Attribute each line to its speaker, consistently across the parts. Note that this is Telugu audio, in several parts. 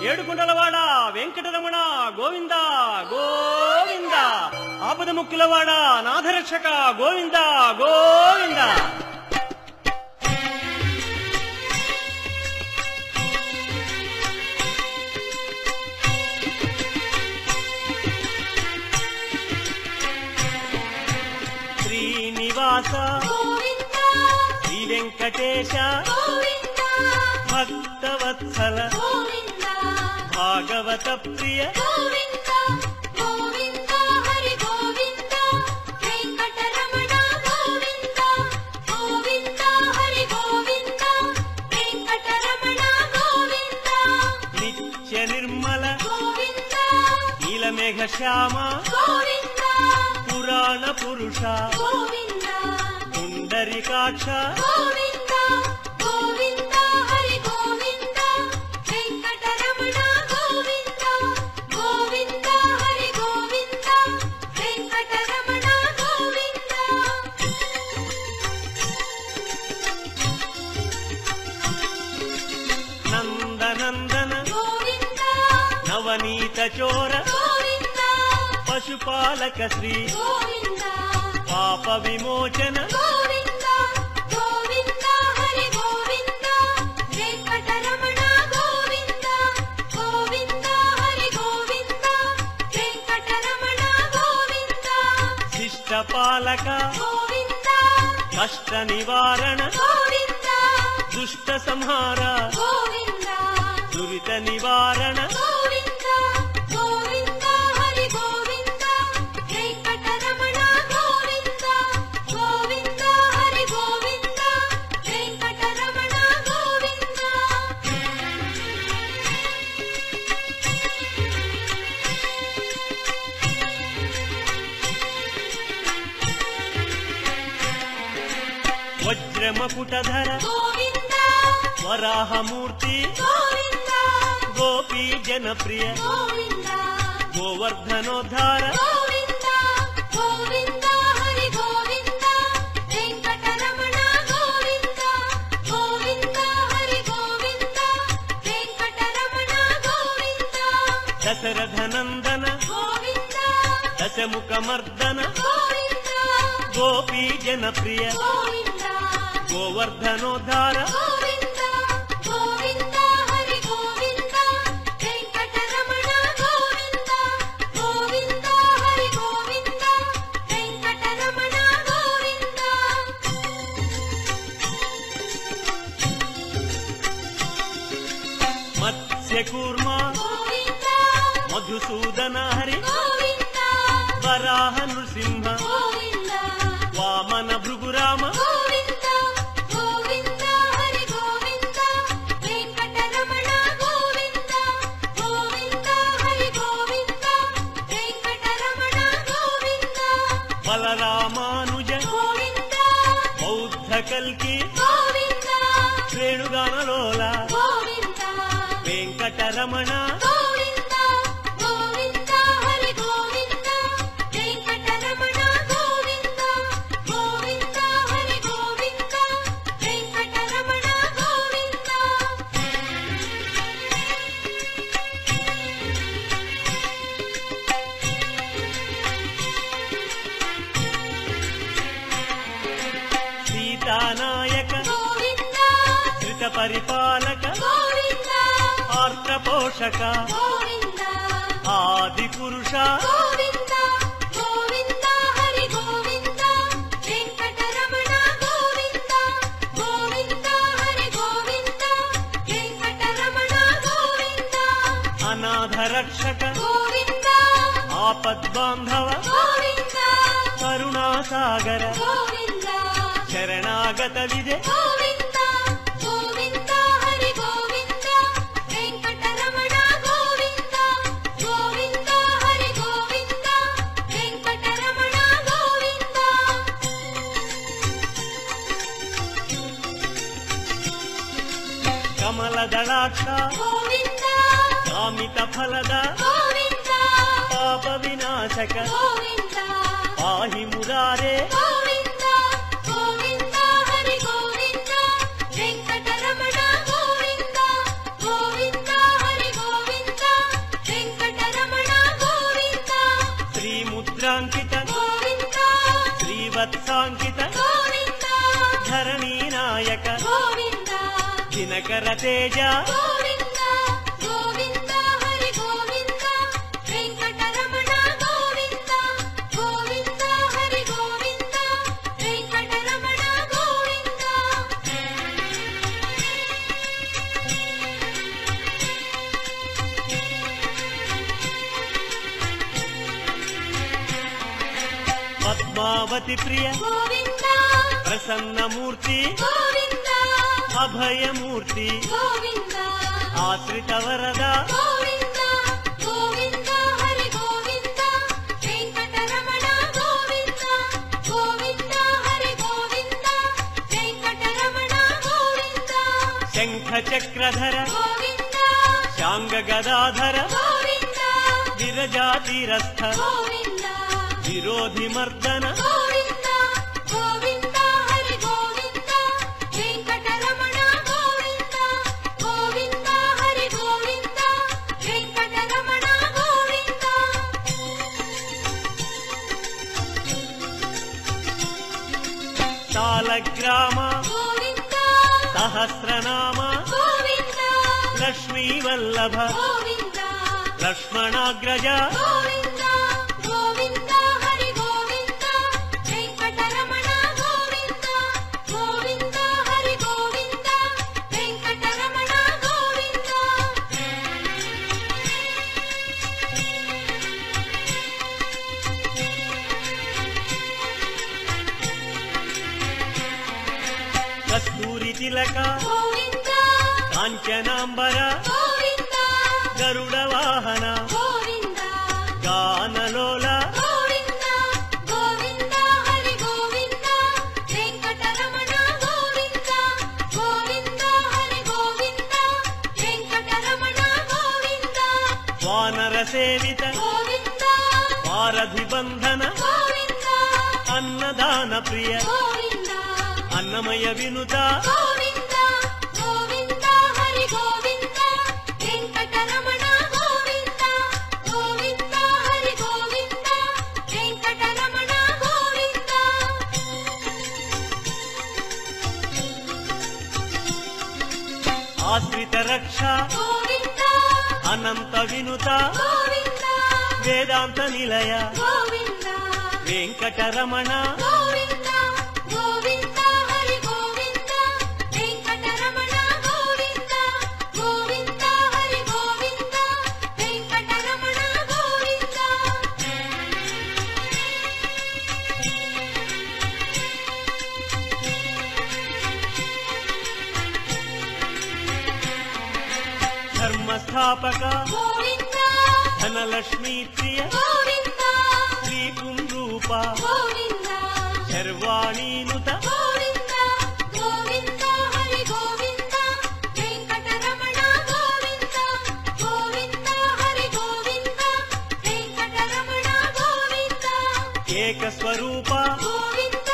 Speaker 1: ఏడుకొండలవాడ వెంకటరమణ గోవింద గోవింద, ఆపద ముక్కులవాడ నాథరక్షక గోవింద గోవింద. శ్రీనివాస శ్రీ వెంకటేశ భక్తవత్సల భాగవత ప్రియ నిత్య నిర్మల నీలమేఘ శ్యామ పురాణ పురుష పుండరీకాక్ష నందనందన నవనీత చోర పశుపాలక శ్రీ పాప విమోచన శిష్టపాలక కష్ట నివారణ దుష్ట సంహార దురిత నివారణ వజ్రమకుటధర వరాహమూర్తి గోపీ జనప్రియ గోవర్ధనోద్ధార దశరథనందన దశముఖమర్దన గోపీ జనప్రియ గోవర్ధనోద్ధార మత్స్యకూర్మ మధుసూదన హరి వరాహ నృసింహ వామన భృగురామ బలరామానుజ బౌద్ధ కల్కి శ్రేణుగానలోల వెంకటరమణ సీతానాయక శ్రిత పరిపాలక ఆర్ద్ర పోషక ఆది పురుష అనాథ రక్షక ఆపద్బాంధవ కరుణాసాగర శరణాగత విజయ కమలదళాక్ష కామిత ఫలద పాప వినాశక పాహి మురారే
Speaker 2: వెంకటరమణ గోవింద గోవింద హరి గోవింద
Speaker 1: ಶ್ರೀಮುಖಾಂಕಿತ
Speaker 2: ಗೋವಿಂದ
Speaker 1: ಧರಣಿ ನಾಯಕ
Speaker 2: ಗೋವಿಂದ
Speaker 1: ದಿನಕರ ತೇಜ
Speaker 2: ಗೋವಿಂದ ಗೋವಿಂದ ಹರಿ ಗೋವಿಂದ ವೆಂಕಟರಮಣ ಗೋವಿಂದ ಗೋವಿಂದ ಹರಿ ಗೋವಿಂದ ವೆಂಕಟರಮಣ ಗೋವಿಂದ
Speaker 1: ಪದ್ಮಾವತಿ ಪ್ರಿಯ
Speaker 2: ಗೋವಿಂದ
Speaker 1: ಪ್ರಸನ್ನ ಮೂರ್ತಿ
Speaker 2: ಗೋವಿಂದ
Speaker 1: ಅಭಯ ಮೂರ್ತಿ
Speaker 2: ಗೋವಿಂದ
Speaker 1: ಆಶ್ರಿತ ವರದ
Speaker 2: ಗೋವಿಂದ ಗೋವಿಂದ ಹರಿ ಗೋವಿಂದ ವೆಂಕಟರಮಣ ಗೋವಿಂದ ಗೋವಿಂದ ಹರಿ ಗೋವಿಂದ ವೆಂಕಟರಮಣ ಗೋವಿಂದ
Speaker 1: ಶಂಖ ಚಕ್ರಧರ
Speaker 2: ಗೋವಿಂದ
Speaker 1: ಶಾಂಗ ಗದಾಧರ
Speaker 2: ಗೋವಿಂದ
Speaker 1: ವಿರಜಾತಿರಸ್ಥ
Speaker 2: ಗೋವಿಂದ
Speaker 1: ವಿರೋಧಿ ಮರ್ದನ
Speaker 2: ಗೋವಿಂದ ಗೋವಿಂದ ಹರಿ ಗೋವಿಂದ ವೆಂಕಟರಮಣ ಗೋವಿಂದ ಗೋವಿಂದ ಹರಿ ಗೋವಿಂದ ವೆಂಕಟರಮಣ ಗೋವಿಂದ
Speaker 1: ಸಾಲಗ್ರಾಮ
Speaker 2: ಗೋವಿಂದ
Speaker 1: ಸಹಸ್ರನಾಮ
Speaker 2: ಗೋವಿಂದ
Speaker 1: ಲಕ್ಷ್ಮೀ ವಲ್ಲಭ
Speaker 2: ಗೋವಿಂದ
Speaker 1: ಲಕ್ಷ್ಮಣಾಗ್ರಜ
Speaker 2: ಗೋವಿಂದ ಗೋವಿಂದ ಹರಿ ಗೋವಿಂದ ವೆಂಕಟರಮಣ ಗೋವಿಂದ ಗೋವಿಂದ ಹರಿ ಗೋವಿಂದ ವೆಂಕಟರಮಣ ಗೋವಿಂದ
Speaker 1: ಕಸ್ತೂರಿ ತಿಲಕ
Speaker 2: ಗೋವಿಂದ
Speaker 1: ಕಾಂಚನಾಂಬರ
Speaker 2: ಗೋವಿಂದ
Speaker 1: ಗರುಡ ವಾಹನ
Speaker 2: ಗೋವಿಂದ
Speaker 1: ಗಾನಲೋಲ
Speaker 2: ಗೋವಿಂದ ಗೋವಿಂದ ಹರಿ ಗೋವಿಂದ ವೆಂಕಟರಮಣ ಗೋವಿಂದ ಗೋವಿಂದ ಹರಿ ಗೋವಿಂದ ವೆಂಕಟರಮಣ ಗೋವಿಂದ
Speaker 1: ವಾನರ ಸೇವಿತ
Speaker 2: ಗೋವಿಂದ
Speaker 1: ವಾರಧಿ ಬಂಧನ
Speaker 2: ಗೋವಿಂದ
Speaker 1: ಅನ್ನದಾನ ಪ್ರಿಯ
Speaker 2: ಗೋವಿಂದ
Speaker 1: ಅನ್ನಮಯ ವಿನುತ
Speaker 2: ಗೋವಿಂದ ಗೋವಿಂದ ಹರಿ ಗೋವಿಂದ ವೆಂಕಟರಮಣ ಗೋವಿಂದ ಗೋವಿಂದ ಹರಿ ಗೋವಿಂದ ವೆಂಕಟರಮಣ ಗೋವಿಂದ
Speaker 1: ಆಶ್ರಿತ ರಕ್ಷಾ
Speaker 2: ಗೋವಿಂದ
Speaker 1: ಅನಂತ ವಿನುತ
Speaker 2: ಗೋವಿಂದ
Speaker 1: ವೇದಾಂತ ನಿಲಯ
Speaker 2: ಗೋವಿಂದ
Speaker 1: ವೆಂಕಟರಮಣ
Speaker 2: ಗೋವಿಂದ ಗೋವಿಂದ ಹರಿ ಗೋವಿಂದ ವೆಂಕಟರಮಣ ಗೋವಿಂದ ಗೋವಿಂದ ಹರಿ ಗೋವಿಂದ ವೆಂಕಟರಮಣ ಗೋವಿಂದ
Speaker 1: ಧರ್ಮ ಸ್ಥಾಪಕ
Speaker 2: ಗೋವಿಂದ
Speaker 1: ಧನಲಕ್ಷ್ಮೀ ಪ್ರಿಯ
Speaker 2: ಗೋವಿಂದ
Speaker 1: ಶ್ರೀ ಕುಂರೂಪ
Speaker 2: ಗೋವಿಂದ
Speaker 1: ಶರ್ವಾಣೀನುತ
Speaker 2: ಗೋವಿಂದ ಗೋವಿಂದ ಹರಿ ಗೋವಿಂದ ವೆಂಕಟರಮಣ ಗೋವಿಂದ ಗೋವಿಂದ ಹರಿ ಗೋವಿಂದ ವೆಂಕಟರಮಣ ಗೋವಿಂದ
Speaker 1: ಏಕ ಸ್ವರೂಪ
Speaker 2: ಗೋವಿಂದ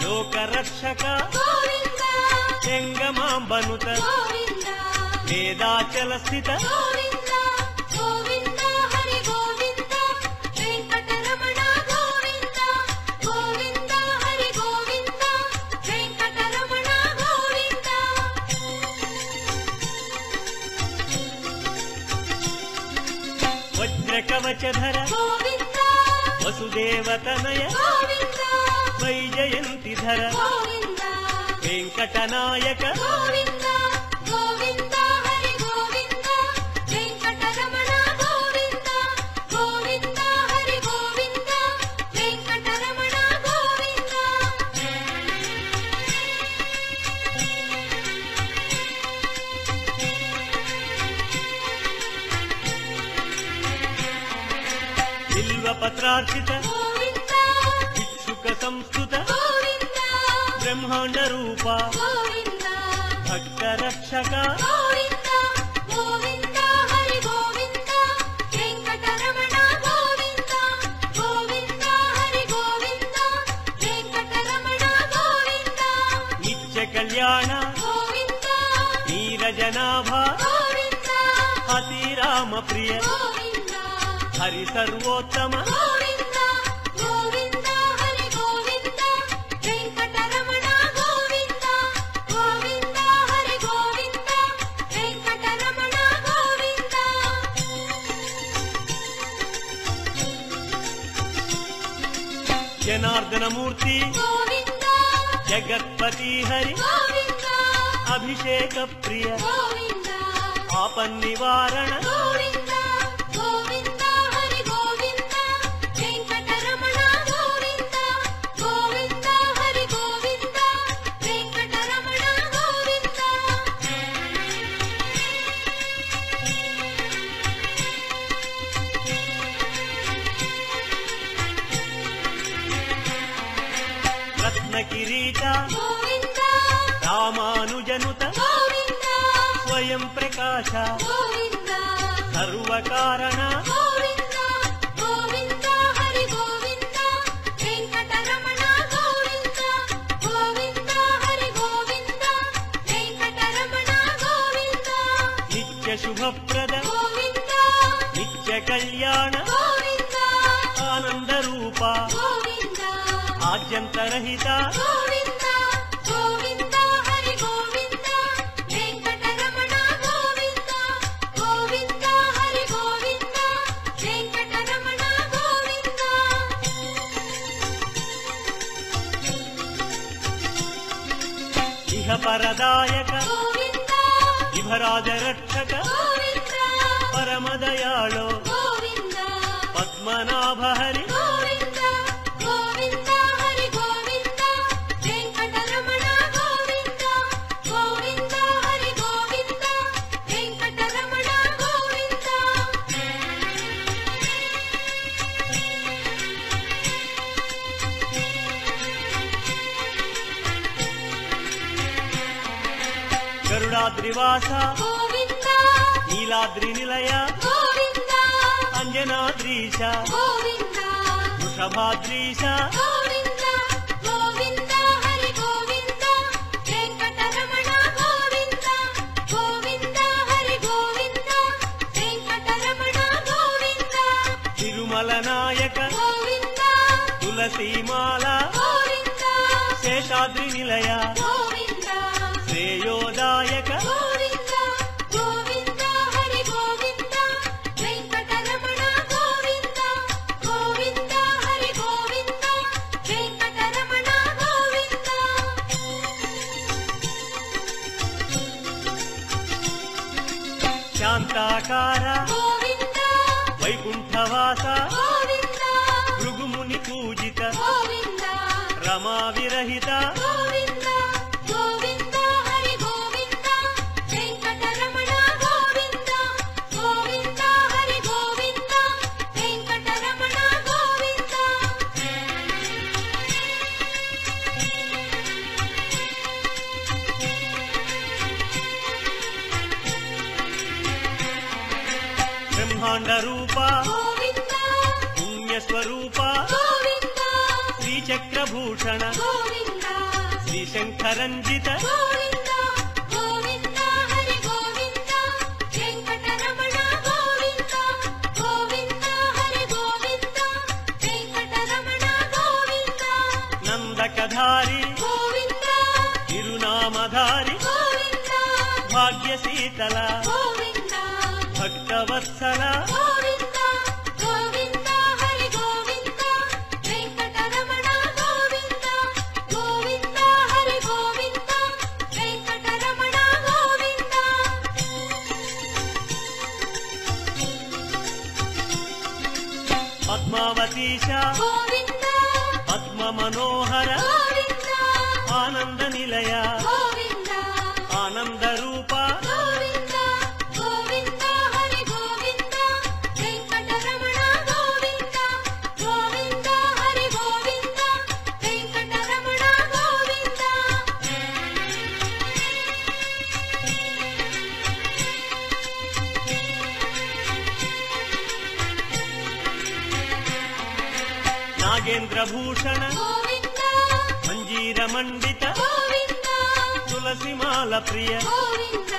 Speaker 1: ಲೋಕರಕ್ಷಕ
Speaker 2: ಗೋವಿಂದ
Speaker 1: ಜಂಗಮಾಂಬನುತ
Speaker 2: ಗೋವಿಂದ
Speaker 1: ವೇದಾಚಲ ಸ್ಥಿತ
Speaker 2: ಗೋವಿಂದ ಗೋವಿಂದ ಹರಿ ಗೋವಿಂದ ವೆಂಕಟರಮಣ ಗೋವಿಂದ ಗೋವಿಂದ ಹರಿ ಗೋವಿಂದ ವೆಂಕಟರಮಣ ಗೋವಿಂದ
Speaker 1: ವಜ್ರ ಕವಚಧರ
Speaker 2: ಗೋವಿಂದ
Speaker 1: ವಸುದೇವತನಯ
Speaker 2: ಗೋವಿಂದ
Speaker 1: ವೈಜಯಂತಿಧರ
Speaker 2: ಗೋವಿಂದ
Speaker 1: ವೆಂಕಟನಾಯಕ
Speaker 2: ಗೋವಿಂದ ಗೋವಿಂದ ಹರಿ ಗೋವಿಂದ ವೆಂಕಟರಮಣ ಗೋವಿಂದ ಗೋವಿಂದ ಹರಿ ಗೋವಿಂದ ವೆಂಕಟರಮಣ ಗೋವಿಂದ
Speaker 1: ಬಿಲ್ವ ಪತ್ರಾರ್ಚಿತ
Speaker 2: ಗೋವಿಂದ
Speaker 1: ಭಿಕ್ಷುಕ ಸಂಸ್ಕೃತ
Speaker 2: ಗೋವಿಂದ
Speaker 1: ಬ್ರಹ್ಮಾಂಡ ರೂಪ
Speaker 2: ಗೋವಿಂದ
Speaker 1: ಭಕ್ತ ರಕ್ಷಕ
Speaker 2: ಗೋವಿಂದ ಗೋವಿಂದ ಹರಿ ಗೋವಿಂದ ವೆಂಕಟರಮಣ ಗೋವಿಂದ ಗೋವಿಂದ ಹರಿ ಗೋವಿಂದ ವೆಂಕಟರಮಣ ಗೋವಿಂದ
Speaker 1: ನಿತ್ಯ ಕಲ್ಯಾಣ
Speaker 2: ಗೋವಿಂದ
Speaker 1: ನೀರಜನಾಭ
Speaker 2: ಗೋವಿಂದ
Speaker 1: ಅತಿರಾಮ ಪ್ರಿಯ
Speaker 2: ಗೋವಿಂದ
Speaker 1: ಹರಿ ಸರ್ವೋತ್ತಮ
Speaker 2: ಗೋವಿಂದ ಗೋವಿಂದ ಹರಿ ಗೋವಿಂದ
Speaker 1: జనార్దన మూర్తి
Speaker 2: గోవింద
Speaker 1: జగత్పతి హరి
Speaker 2: గోవింద
Speaker 1: అభిషేక ప్రియ
Speaker 2: గోవింద
Speaker 1: ఆపన్నివారణ
Speaker 2: గోవింద గోవింద హరి గోవింద వెంకటరమణ గోవింద గోవింద హరి గోవింద వెంకటరమణ గోవింద
Speaker 1: రత్న కిరీట
Speaker 2: గోవింద
Speaker 1: రామానుజనుత
Speaker 2: గోవింద
Speaker 1: స్వయం ప్రకాశ
Speaker 2: గోవింద
Speaker 1: సర్వకారణ
Speaker 2: గోవింద గోవింద హరి గోవింద వెంకటరమణ గోవింద గోవింద హరి గోవింద వెంకటరమణ గోవింద
Speaker 1: నిత్య శుభప్రద
Speaker 2: గోవింద
Speaker 1: నిత్య కళ్యాణ
Speaker 2: గోవింద
Speaker 1: ఆనంద రూప
Speaker 2: గోవింద
Speaker 1: ఆద్యంతరహిత
Speaker 2: గోవింద గోవింద హరి గోవింద వెంకటరమణ గోవింద గోవింద హరి గోవింద వెంకటరమణ గోవింద
Speaker 1: ఇహ పరదాయక
Speaker 2: గోవింద
Speaker 1: ఇహరాజ రక్షక
Speaker 2: గోవింద
Speaker 1: పరమదయాళో
Speaker 2: గోవింద
Speaker 1: పద్మనాభ హరి
Speaker 2: గోవింద గోవింద హరి గోవింద వెంకటరమణ గోవింద గోవింద హరి గోవింద వెంకటరమణ గోవింద
Speaker 1: గరుడాద్రివాస
Speaker 2: గోవింద
Speaker 1: నీలాద్రి నిలయ
Speaker 2: గోవింద
Speaker 1: అంజనాద్రీశ
Speaker 2: గోవింద
Speaker 1: వృషభాద్రీశ
Speaker 2: గోవింద గోవింద హరి గోవింద వెంకటరమణ గోవింద గోవింద హరి గోవింద వెంకటరమణ గోవింద
Speaker 1: తిరుమల నాయక
Speaker 2: గోవింద
Speaker 1: తులసీమాల
Speaker 2: గోవింద
Speaker 1: శేషాద్రి నిలయ
Speaker 2: గోవింద
Speaker 1: శ్రేయోదాయక
Speaker 2: గోవింద గోవింద హరి గోవింద వెంకటరమణ గోవింద గోవింద హరి గోవింద వెంకటరమణ గోవింద
Speaker 1: శాంతాకార
Speaker 2: గోవింద
Speaker 1: వైకుంఠవాస
Speaker 2: గోవింద
Speaker 1: భృగుముని పూజిత
Speaker 2: గోవింద
Speaker 1: రమా విరహిత
Speaker 2: గోవింద గోవింద హరి గోవింద వెంకటరమణ గోవింద గోవింద హరి గోవింద వెంకటరమణ గోవింద
Speaker 1: బ్రహ్మాండ రూప
Speaker 2: గోవింద
Speaker 1: పుణ్యస్వరూప
Speaker 2: గోవింద
Speaker 1: శ్రీచక్రభూషణ
Speaker 2: గోవింద
Speaker 1: శ్రీశంకరంజిత
Speaker 2: గోవింద గోవింద హరి గోవింద వెంకటరమణ గోవింద గోవింద హరి గోవింద వెంకటరమణ గోవింద
Speaker 1: నందకధారి
Speaker 2: గోవింద
Speaker 1: తిరునామధారి
Speaker 2: గోవింద
Speaker 1: భాగ్యశీతల
Speaker 2: గోవింద
Speaker 1: భక్తవత్సల
Speaker 2: గోవింద గోవింద హరి గోవింద వెంకటరమణ గోవింద గోవింద హరి గోవింద వెంకటరమణ గోవింద
Speaker 1: పద్మావతీశ
Speaker 2: గోవింద
Speaker 1: పద్మ మనోహర
Speaker 2: గోవింద
Speaker 1: ఆనంద నిలయ
Speaker 2: గోవింద
Speaker 1: ఆనంద రూప
Speaker 2: గోవింద గోవింద హరి గోవింద వెంకటరమణ గోవింద గోవింద హరి గోవింద వెంకటరమణ గోవింద
Speaker 1: నాగేంద్రభూషణ
Speaker 2: గోవింద
Speaker 1: మంజీర మండిత
Speaker 2: గోవింద
Speaker 1: తులసిమాల ప్రియ
Speaker 2: గోవింద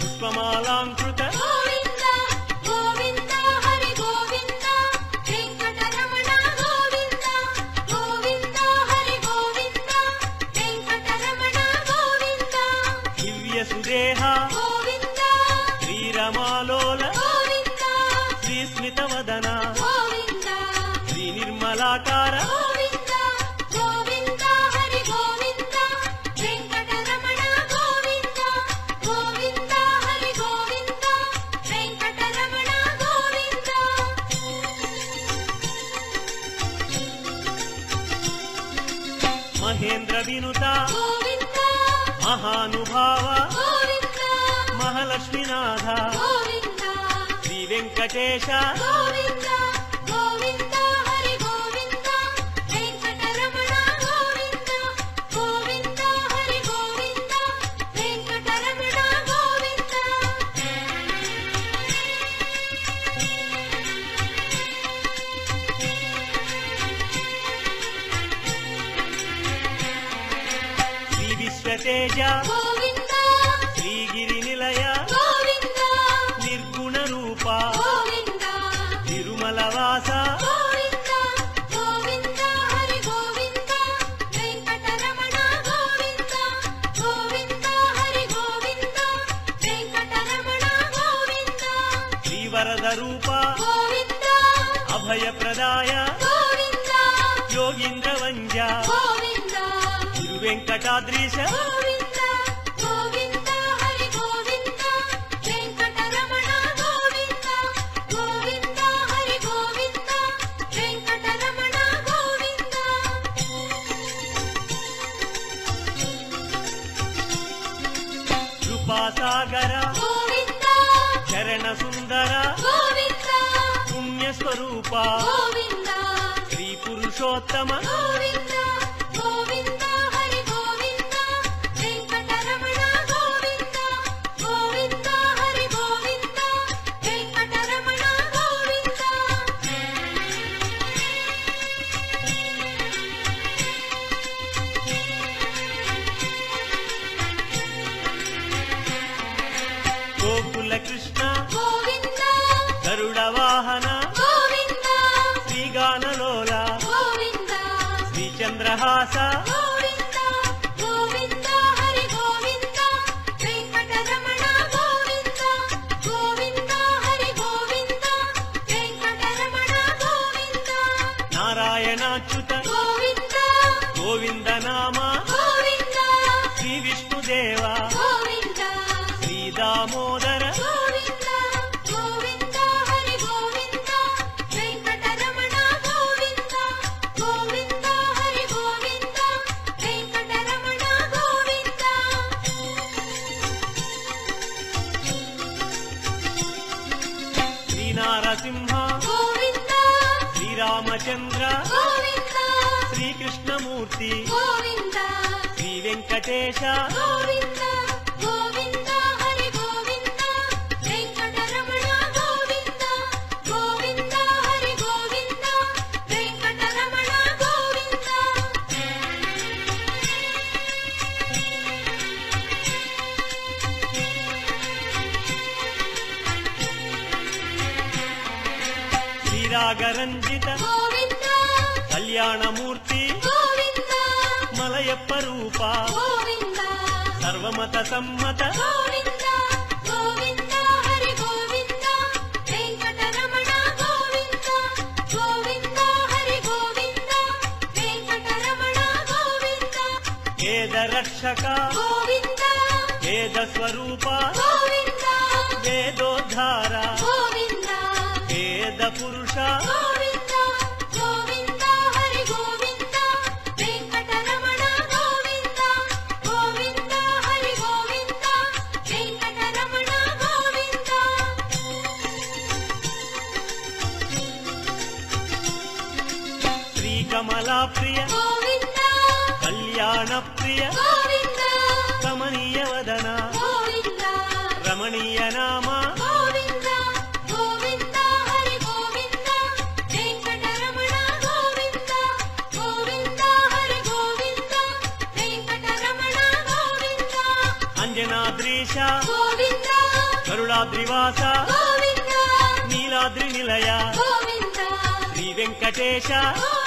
Speaker 1: పుష్పమాలాంకృత
Speaker 2: గోవింద గోవింద హరి గోవింద వెంకటరమణ గోవింద గోవింద హరి గోవింద వెంకటరమణ గోవింద
Speaker 1: దివ్య సుదేహ
Speaker 2: గోవింద
Speaker 1: శ్రీరమాలోల
Speaker 2: గోవింద
Speaker 1: శ్రీస్మిత వదన
Speaker 2: గోవింద
Speaker 1: శ్రీ నిర్మలాకార
Speaker 2: గోవింద
Speaker 1: వినుత
Speaker 2: గోవింద
Speaker 1: మహానుభావ
Speaker 2: గోవింద
Speaker 1: మహాలక్ష్మీనాథ
Speaker 2: గోవింద
Speaker 1: శ్రీ వెంకటేశ
Speaker 2: గోవింద గోవింద హరి గోవింద వెంకటరమణ గోవింద గోవింద హరి గోవింద వెంకటరమణ గోవింద
Speaker 1: శ్రీ విశ్వతేజ
Speaker 2: గోవింద
Speaker 1: శ్రీగిరి నిలయ
Speaker 2: గోవింద
Speaker 1: నిర్గుణ రూప
Speaker 2: గోవింద
Speaker 1: తిరుమల వాస
Speaker 2: గోవింద గోవింద హరి గోవింద వెంకటరమణ గోవింద గోవింద హరి గోవింద వెంకటరమణ గోవింద
Speaker 1: శ్రీవరద రూప
Speaker 2: గోవింద
Speaker 1: అభయప్రదాయ
Speaker 2: గోవింద
Speaker 1: యోగీంద్ర వంజ
Speaker 2: గోవింద
Speaker 1: తిరువెంకటాద్రీశ
Speaker 2: గోవింద గోవింద హరి గోవింద వెంకటరమణ గోవింద గోవింద హరి గోవింద వెంకటరమణ గోవింద
Speaker 1: కృపాసాగర
Speaker 2: గోవింద
Speaker 1: చరణ సుందర
Speaker 2: గోవింద
Speaker 1: పుణ్యస్వరూప
Speaker 2: గోవింద
Speaker 1: శ్రీ పురుషోత్తమ
Speaker 2: గోవింద గోవింద హరి గోవింద వెంకటరమణ గోవింద గోవింద హరి గోవింద వెంకటరమణ గోవింద
Speaker 1: గోకుల కృష్ణ
Speaker 2: గోవింద
Speaker 1: గరుడ వాహన
Speaker 2: గోవింద
Speaker 1: శ్రీగానలోల
Speaker 2: గోవింద
Speaker 1: శ్రీచంద్రహాస
Speaker 2: గోవింద గోవింద హరి గోవింద వెంకటరమణ గోవింద గోవింద హరి గోవింద వెంకటరమణ గోవింద
Speaker 1: నారాయణాచ్యుత
Speaker 2: గోవింద
Speaker 1: గోవింద నామ
Speaker 2: గోవింద
Speaker 1: శ్రీ విష్ణుదేవ
Speaker 2: గోవింద
Speaker 1: శ్రీ దామోదర
Speaker 2: గోవింద గోవింద హరి గోవింద వెంకటరమణ గోవింద గోవింద హరి గోవింద వెంకటరమణ గోవింద
Speaker 1: శ్రీనారసింహ
Speaker 2: గోవింద
Speaker 1: శ్రీరామచంద్ర
Speaker 2: గోవింద
Speaker 1: శ్రీకృష్ణమూర్తి
Speaker 2: గోవింద
Speaker 1: శ్రీ వెంకటేశ
Speaker 2: గోవింద గోవింద హరి గోవింద వెంకటరమణ గోవింద గోవింద హరి గోవింద వెంకటరమణ గోవింద
Speaker 1: శ్రీరాగరంజిత
Speaker 2: గోవింద
Speaker 1: కళ్యాణమూర్తి
Speaker 2: గోవింద
Speaker 1: మలయప్ప రూప
Speaker 2: గోవింద
Speaker 1: సర్వమత సమ్మత
Speaker 2: గోవింద గోవింద హరి గోవింద వెంకటరమణ గోవింద గోవింద హరి గోవింద వెంకటరమణ గోవింద
Speaker 1: వేద రక్షక
Speaker 2: గోవింద
Speaker 1: వేద స్వరూప
Speaker 2: గోవింద
Speaker 1: వేదోద్ధార
Speaker 2: గోవింద
Speaker 1: వేద పురుష
Speaker 2: గోవింద గోవింద హరి గోవింద వెంకటరమణ గోవింద గోవింద హరి గోవింద వెంకటరమణ గోవింద
Speaker 1: శ్రీకమలా ప్రియ
Speaker 2: గోవింద
Speaker 1: కళ్యాణ ప్రియ
Speaker 2: గోవింద
Speaker 1: కమనీయ వదన
Speaker 2: గోవింద
Speaker 1: రమణీయ నామ
Speaker 2: గోవింద గోవింద హరి గోవింద వెంకటరమణ గోవింద గోవింద హరి గోవింద వెంకటరమణ గోవింద
Speaker 1: అంజనాద్రీశ
Speaker 2: గోవింద
Speaker 1: కరుణాద్రివాస
Speaker 2: గోవింద
Speaker 1: నీలాద్రి నిలయ
Speaker 2: గోవింద
Speaker 1: శ్రీ వెంకటేశ
Speaker 2: గోవింద